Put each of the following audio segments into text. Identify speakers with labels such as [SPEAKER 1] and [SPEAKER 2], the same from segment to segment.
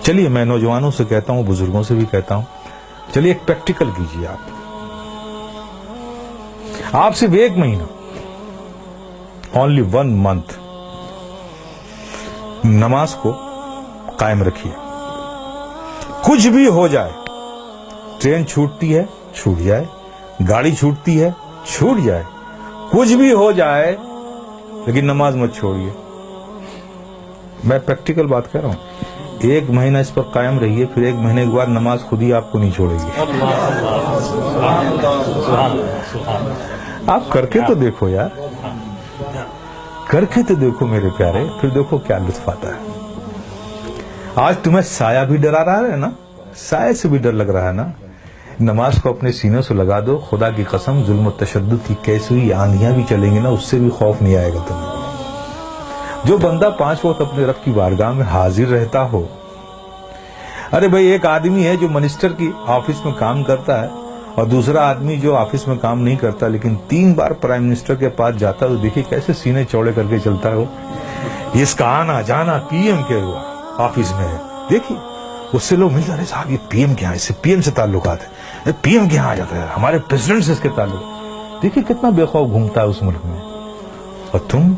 [SPEAKER 1] چلیے میں نوجوانوں سے کہتا ہوں، بزرگوں سے بھی کہتا ہوں، چلیے ایک پریکٹیکل کیجیے آپ صرف 1 مہینہ، only 1 month نماز کو قائم رکھیے. کچھ بھی ہو جائے، ٹرین چھوٹتی ہے چھوٹ جائے، گاڑی چھوٹتی ہے چھوٹ جائے، کچھ بھی ہو جائے، لیکن نماز مت چھوڑیے. میں پریکٹیکل بات کہہ رہا ہوں. 1 مہینہ اس پر قائم رہیے، پھر 1 مہینے کے بعد نماز خود ہی آپ کو نہیں چھوڑے گی. آپ کر کے تو دیکھو یار، کر کے تو دیکھو میرے پیارے، پھر دیکھو کیا لطف آتا ہے. آج تمہیں سایہ بھی ڈرا رہا ہے نا، سایہ سے بھی ڈر لگ رہا ہے نا، نماز کو اپنے سینے سے لگا دو. خدا کی قسم ظلم و تشدد کی کیسی ہوئی آندھیاں بھی چلیں گی نا، اس سے بھی خوف نہیں آئے گا تمہیں. جو بندہ 5 وقت اپنے رب کی بارگاہ میں حاضر رہتا ہو. ارے بھائی، ایک آدمی ہے جو منسٹر کی آفس میں کام کرتا ہے، اور دوسرا آدمی جو آفس میں کام نہیں کرتا لیکن 3 بار پرائم منسٹر کے پاس جاتا ہے. تو دیکھیے کیسے سینے چوڑے کر کے چلتا ہے وہ. اس کا آنا جانا پی ایم کے ہوا آفس میں ہے. دیکھیے اس سے لوگ ملتے، ارے صاحب یہ پی ایم کے یہاں، اس سے پی ایم سے تعلقات ہیں، پی ایم کے یہاں آ جاتا ہے، ہمارے پریزیڈنٹ سے اس کے تعلق. دیکھیے کتنا بے خوف گھومتا ہے اس ملک میں. اور تم،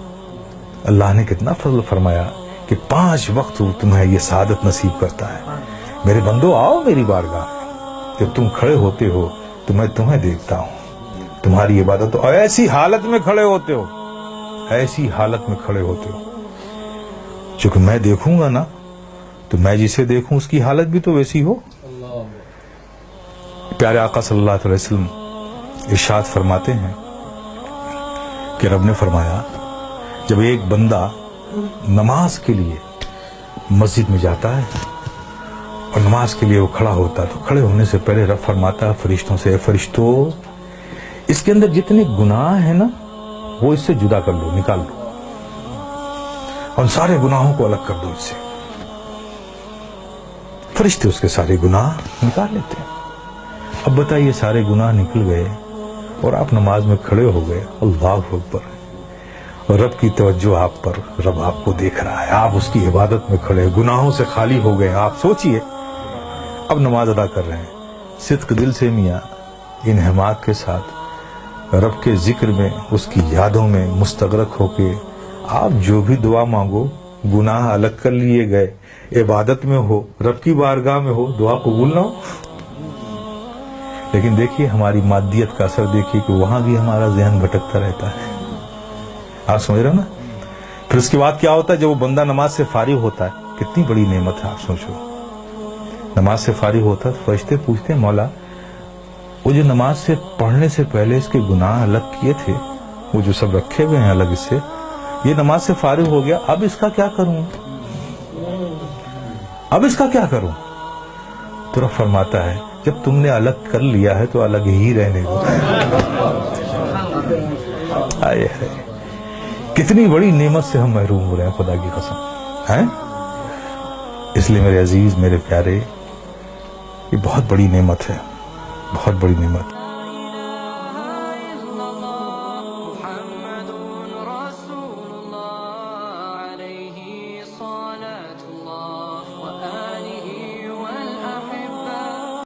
[SPEAKER 1] اللہ نے کتنا فضل فرمایا کہ 5 وقت تمہیں یہ سعادت نصیب کرتا ہے. میرے بندو آؤ میری بارگاہ میں، جب تم کھڑے ہوتے ہو تو میں تمہیں دیکھتا ہوں، تمہاری عبادت. اور ایسی حالت میں کھڑے ہوتے ہو، ایسی حالت میں کھڑے ہوتے ہو، چونکہ میں دیکھوں گا نا تو میں جسے دیکھوں اس کی حالت بھی تو ویسی ہو. پیارے آقا صلی اللہ علیہ وسلم ارشاد فرماتے ہیں کہ رب نے فرمایا جب ایک بندہ نماز کے لیے مسجد میں جاتا ہے اور نماز کے لیے وہ کھڑا ہوتا ہے تو کھڑے ہونے سے پہلے رب فرماتا ہے فرشتوں سے، اے فرشتوں، اس کے اندر جتنے گناہ ہیں نا وہ اس سے جدا کر لو، نکال لو، اور سارے گناہوں کو الگ کر دو اس سے. فرشتے اس کے سارے گناہ نکال لیتے ہیں. اب بتائیے سارے گناہ نکل گئے اور آپ نماز میں کھڑے ہو گئے، اللہ اکبر، اور رب کی توجہ آپ پر، رب آپ کو دیکھ رہا ہے، آپ اس کی عبادت میں کھڑے، گناہوں سے خالی ہو گئے. آپ سوچئے اب نماز ادا کر رہے ہیں صدق دل سے، میاں انہماک کے ساتھ، رب کے ذکر میں، اس کی یادوں میں مستغرق ہو کے آپ جو بھی دعا مانگو، گناہ الگ کر لیے گئے، عبادت میں ہو، رب کی بارگاہ میں ہو، دعا قبول نہ ہو. لیکن دیکھیے ہماری مادیت کا اثر دیکھیے کہ وہاں بھی ہمارا ذہن بھٹکتا رہتا ہے. آپ سمجھ رہے ہو نا. پھر اس کے بعد کیا ہوتا ہے جب وہ بندہ نماز سے فارغ ہوتا ہے، کتنی بڑی نعمت ہے آپ سوچو. نماز سے فارغ ہوتا ہے تو فرشتے پوچھتے ہیں مولا وہ جو نماز سے پڑھنے سے پہلے اس کے گناہ الگ کیے تھے، وہ جو سب رکھے ہوئے ہیں الگ، اس سے یہ نماز سے فارغ ہو گیا، اب اس کا کیا کروں، اب اس کا کیا کروں. تو رب فرماتا ہے جب تم نے الگ کر لیا ہے تو الگ ہی رہنے دو. آئے ہے کتنی بڑی نعمت سے ہم محروم ہو رہے ہیں خدا کی قسم ہیں. اس لیے میرے عزیز، میرے پیارے، یہ بہت بڑی نعمت ہے، بہت بڑی نعمت.